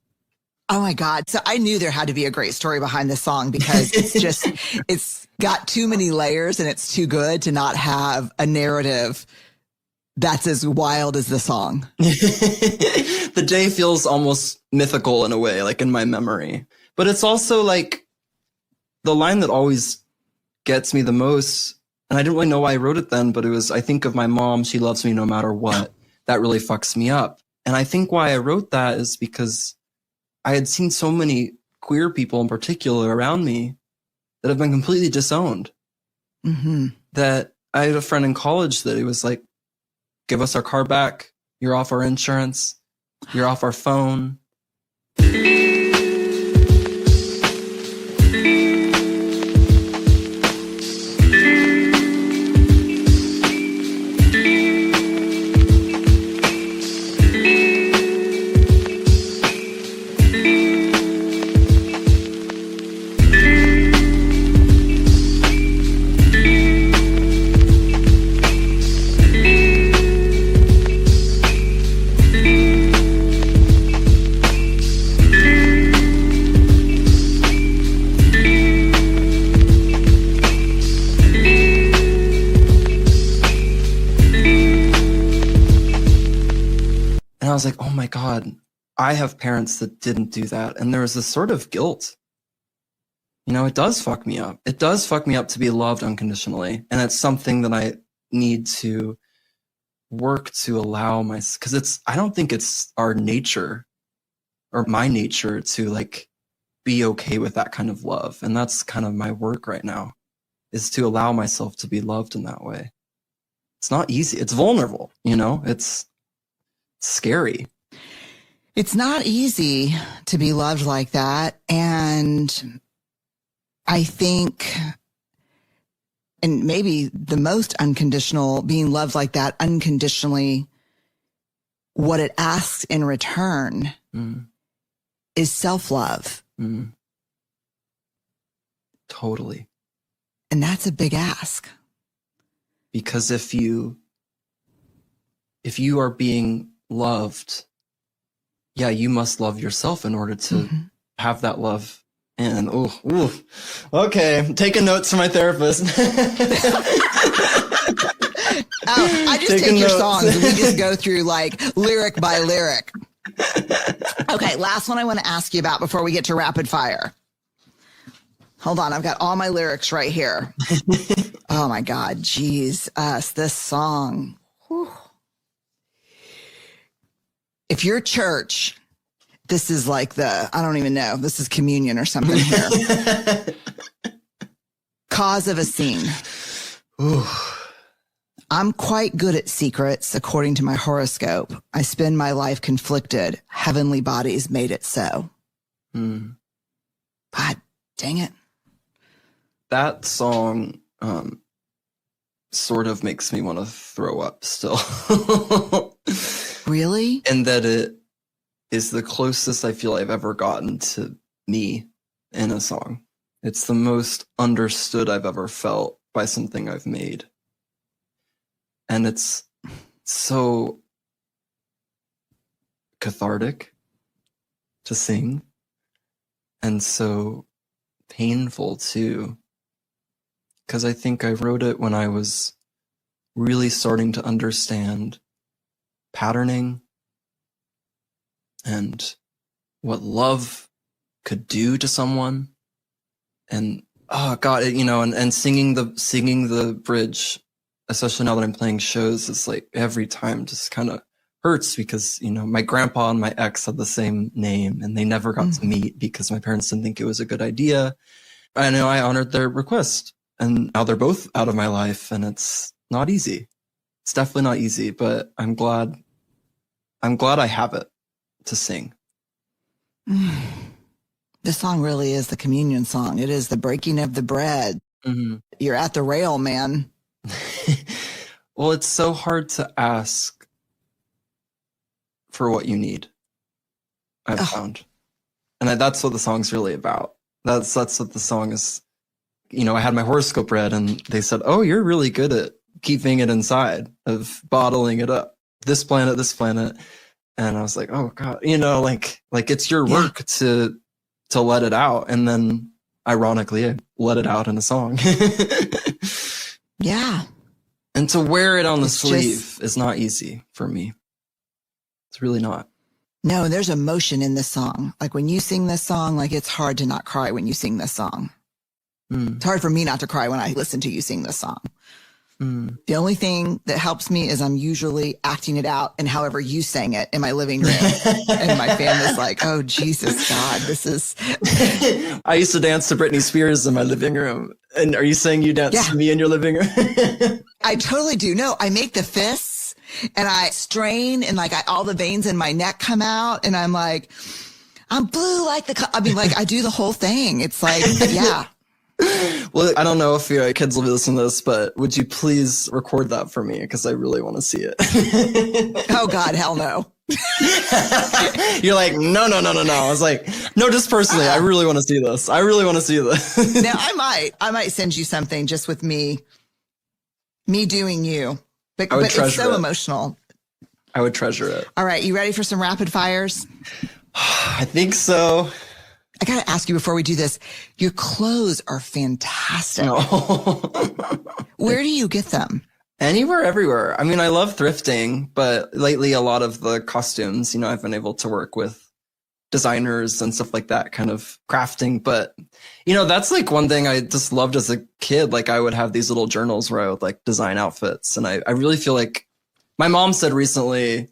Oh my God. So I knew there had to be a great story behind this song because it's got too many layers and it's too good to not have a narrative that's as wild as the song. The day feels almost mythical in a way, like in my memory. But it's also like the line that always gets me the most. And I didn't really know why I wrote it then, but it was, I think of my mom, she loves me no matter what. That really fucks me up. And I think why I wrote that is because I had seen so many queer people in particular around me that have been completely disowned. Mm-hmm. That I had a friend in college that he was like, give us our car back. You're off our insurance. You're off our phone. And I was like, oh my God, I have parents that didn't do that. And there was this sort of guilt. You know, it does fuck me up. It does fuck me up to be loved unconditionally. And it's something that I need to work to allow because I don't think it's our nature or my nature to like be okay with that kind of love. And that's kind of my work right now, is to allow myself to be loved in that way. It's not easy. It's vulnerable, you know, it's scary. It's not easy to be loved like that. And I think, and maybe the most unconditional, being loved like that unconditionally, what it asks in return is self-love. Totally. And that's a big ask. Because if you are being loved, yeah, you must love yourself in order to have that love. And okay, I'm taking notes from my therapist. I just take your songs and we just go through like lyric by lyric. Okay, last one I want to ask you about before we get to rapid fire. Hold on, I've got all my lyrics right here. Oh my God, geez, this song. Whew. If your church, this is like I don't even know, this is communion or something here. Cause of a scene. Ooh. I'm quite good at secrets, according to my horoscope. I spend my life conflicted. Heavenly bodies made it so. God dang it. That song sort of makes me want to throw up still. Really? And that it is the closest I feel I've ever gotten to me in a song. It's the most understood I've ever felt by something I've made. And it's so cathartic to sing and so painful too. Because I think I wrote it when I was really starting to understand patterning and what love could do to someone. And oh God, and singing the bridge, especially now that I'm playing shows, is like every time just kind of hurts because, my grandpa and my ex had the same name and they never got to meet because my parents didn't think it was a good idea. I know I honored their request and now they're both out of my life and it's not easy. It's definitely not easy, but I'm glad I have it to sing. This song really is the communion song. It is the breaking of the bread. You're at the rail, man. Well, it's so hard to ask for what you need, I've found. And that's what the song's really about. That's what the song is. I had my horoscope read and they said, oh, you're really good at keeping it inside, of bottling it up. This planet. And I was like, oh God, like it's your work to let it out. And then ironically, I let it out in a song. Yeah. And to wear it on the sleeve is not easy for me. It's really not. No, there's emotion in this song. Like when you sing this song, like it's hard to not cry when you sing this song. It's hard for me not to cry when I listen to you sing this song. The only thing that helps me is I'm usually acting it out and however you sang it in my living room. And my family's like, oh, Jesus, God, this is. I used to dance to Britney Spears in my living room. And are you saying you dance to me in your living room? I totally do. No, I make the fists and I strain and like all the veins in my neck come out. And I'm like, I'm blue like I do the whole thing. It's like, yeah. Well, I don't know if your kids will listen to this, but would you please record that for me? Because I really want to see it. Oh, God, hell no. You're like, no. I was like, no, just personally, I really want to see this. Now, I might send you something just with me doing you. But it's so emotional. I would treasure it. All right. You ready for some rapid fires? I think so. I got to ask you before we do this, your clothes are fantastic. No. Where do you get them? Anywhere, everywhere. I mean, I love thrifting, but lately a lot of the costumes, I've been able to work with designers and stuff like that, kind of crafting. But, that's like one thing I just loved as a kid. Like I would have these little journals where I would like design outfits. And I really feel like my mom said recently,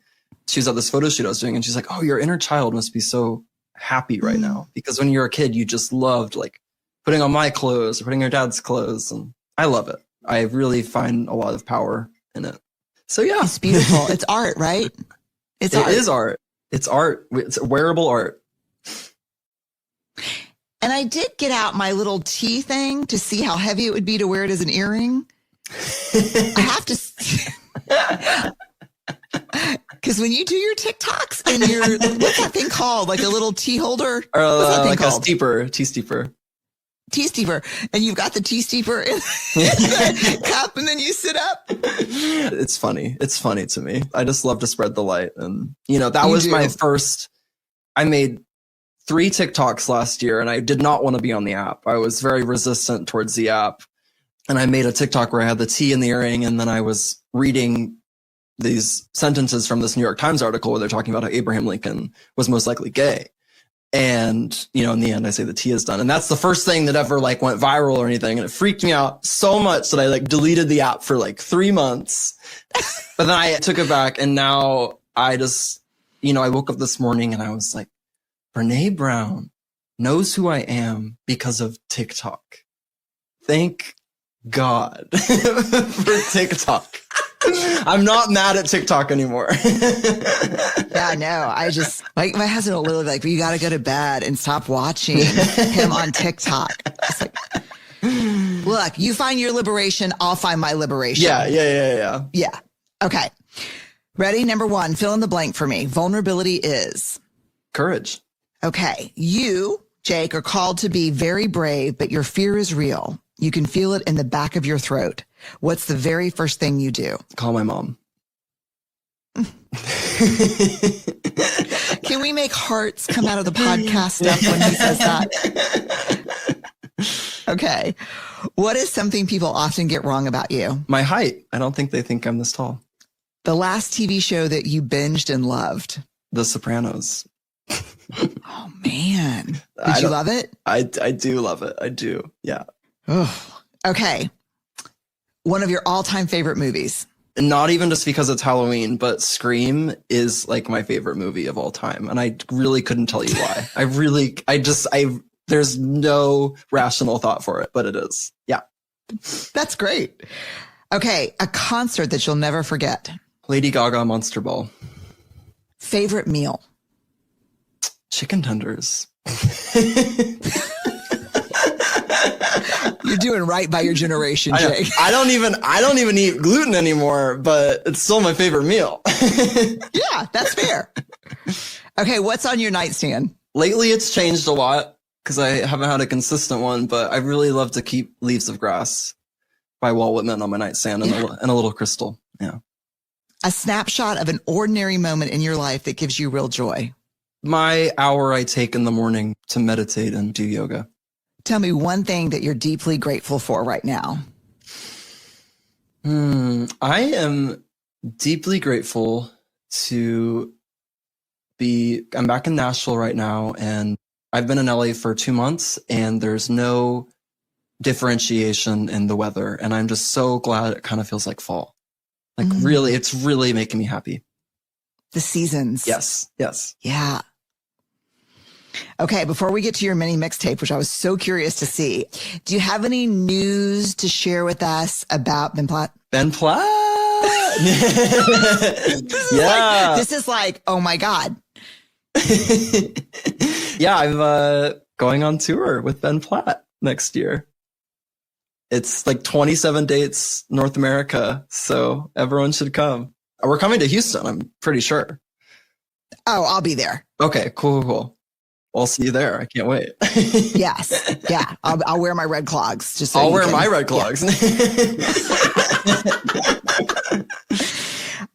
she was at this photo shoot I was doing and she's like, oh, your inner child must be so happy right now, because when you're a kid, you just loved like putting on my clothes or putting your dad's clothes. And I love it. I really find a lot of power in it. So yeah, it's beautiful. It's art, right? It is art. It's art. It's wearable art. And I did get out my little tea thing to see how heavy it would be to wear it as an earring. I have to. Because when you do your TikToks and what's that thing called? Like a little tea holder? Or like called? Tea steeper. And you've got the tea steeper in the cup and then you sit up. It's funny. It's funny to me. I just love to spread the light. And, that was my first, I made 3 TikToks last year and I did not want to be on the app. I was very resistant towards the app. And I made a TikTok where I had the tea in the earring and then I was reading these sentences from this New York Times article where they're talking about how Abraham Lincoln was most likely gay. And, in the end, I say the tea is done. And that's the first thing that ever like went viral or anything. And it freaked me out so much that I like deleted the app for like 3 months. But then I took it back and now I just, I woke up this morning and I was like, Brene Brown knows who I am because of TikTok. Thank God for TikTok. I'm not mad at TikTok anymore. Yeah, no, I just like my husband will literally be like, you got to go to bed and stop watching him on TikTok. It's like, look, you find your liberation. I'll find my liberation. Yeah. Okay. Ready? Number 1, fill in the blank for me. Vulnerability is courage. Okay. You, Jake, are called to be very brave, but your fear is real. You can feel it in the back of your throat. What's the very first thing you do? Call my mom. Can we make hearts come out of the podcast stuff when he says that? Okay. What is something people often get wrong about you? My height. I don't think they think I'm this tall. The last TV show that you binged and loved? The Sopranos. Oh, man. Did you love it? I do love it. I do. Yeah. Oh, okay. One of your all-time favorite movies? Not even just because it's Halloween, but Scream is like my favorite movie of all time. And I really couldn't tell you why. There's no rational thought for it, but it is. Yeah. That's great. Okay. A concert that you'll never forget? Lady Gaga, Monster Ball. Favorite meal? Chicken tenders. You're doing right by your generation, Jake. I don't even eat gluten anymore, but it's still my favorite meal. Yeah, that's fair. Okay, what's on your nightstand? Lately, it's changed a lot because I haven't had a consistent one, but I really love to keep Leaves of Grass by Walt Whitman on my nightstand and a little crystal. Yeah. A snapshot of an ordinary moment in your life that gives you real joy. My hour I take in the morning to meditate and do yoga. Tell me one thing that you're deeply grateful for right now. I am deeply grateful I'm back in Nashville right now, and I've been in LA for 2 months, and there's no differentiation in the weather. And I'm just so glad it kind of feels like fall. Like really, it's really making me happy. The seasons. Yes. Yes. Yeah. Okay, before we get to your mini mixtape, which I was so curious to see, do you have any news to share with us about Ben Platt? Ben Platt? This is like, oh my God. Yeah, I'm going on tour with Ben Platt next year. It's like 27 dates, North America, so everyone should come. We're coming to Houston, I'm pretty sure. Oh, I'll be there. Okay, cool. I'll see you there. I can't wait. Yes. Yeah. I'll wear my red clogs. Just so I'll wear my red clogs. Yeah.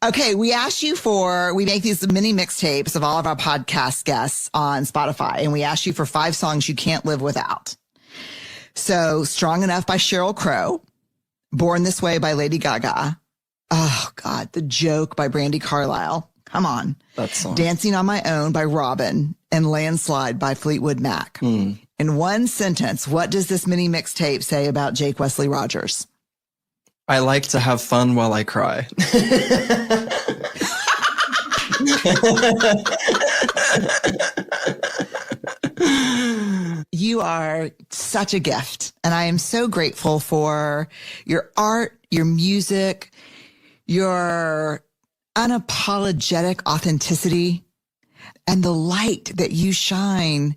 Okay. We make these mini mixtapes of all of our podcast guests on Spotify, and we asked you for 5 songs you can't live without. So Strong Enough by Sheryl Crow, Born This Way by Lady Gaga. Oh God. The Joke by Brandi Carlile. Come on. That song. Dancing on My Own by Robin, and Landslide by Fleetwood Mac. In one sentence, what does this mini mixtape say about Jake Wesley Rogers? I like to have fun while I cry. You are such a gift, and I am so grateful for your art, your music, your unapologetic authenticity, and the light that you shine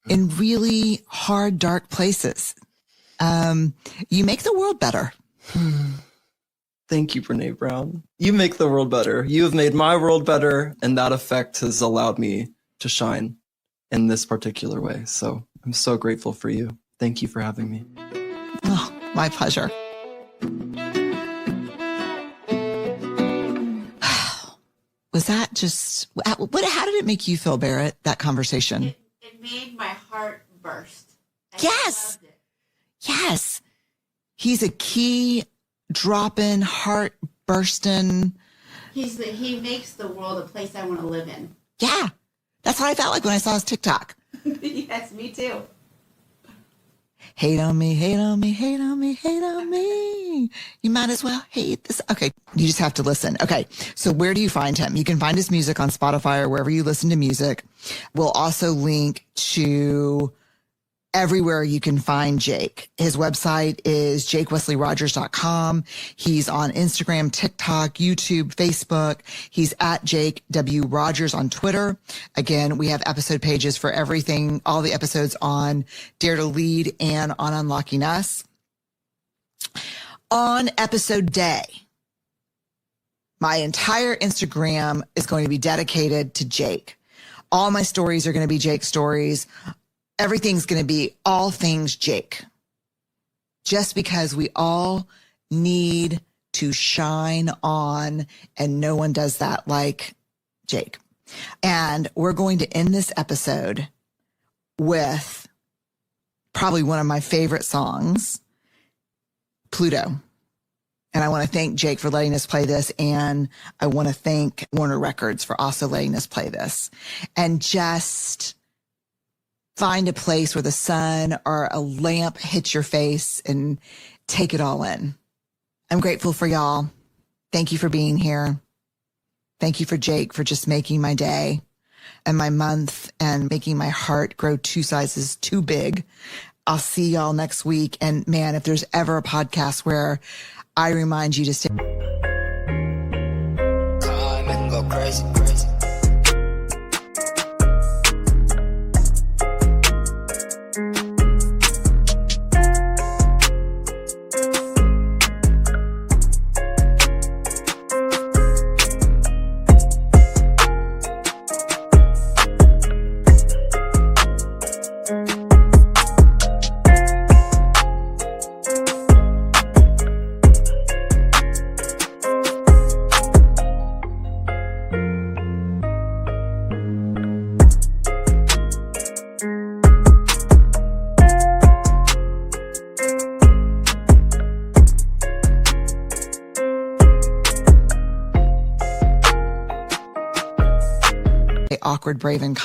in really hard, dark places. You make the world better. Thank you, Brene Brown. You make the world better. You have made my world better, and that effect has allowed me to shine in this particular way. So I'm so grateful for you. Thank you for having me. Oh, my pleasure. Was that just, how did it make you feel, Barrett, that conversation? It made my heart burst. Yes. Loved it. Yes. He's a key dropping, heart bursting. He makes the world a place I want to live in. Yeah. That's what I felt like when I saw his TikTok. Yes, me too. Hate on me, hate on me, hate on me, hate on me. You might as well hate this. Okay. You just have to listen. Okay. So where do you find him? You can find his music on Spotify or wherever you listen to music. We'll also link to everywhere you can find Jake. His website is jakewesleyrogers.com. He's on Instagram, TikTok, YouTube, Facebook. He's at Jake W. Rogers on Twitter. Again, we have episode pages for everything, all the episodes on Dare to Lead and on Unlocking Us. On episode day, my entire Instagram is going to be dedicated to Jake. All my stories are going to be Jake stories. Everything's going to be all things Jake. Just because we all need to shine on, and no one does that like Jake. And we're going to end this episode with probably one of my favorite songs, Pluto. And I want to thank Jake for letting us play this. And I want to thank Warner Records for also letting us play this. And just find a place where the sun or a lamp hits your face and take it all in. I'm grateful for y'all. Thank you for being here. Thank you for Jake for just making my day and my month and making my heart grow 2 sizes too big. I'll see y'all next week. And man, if there's ever a podcast where I remind you to stay. Go crazy, crazy. Awkward, brave, and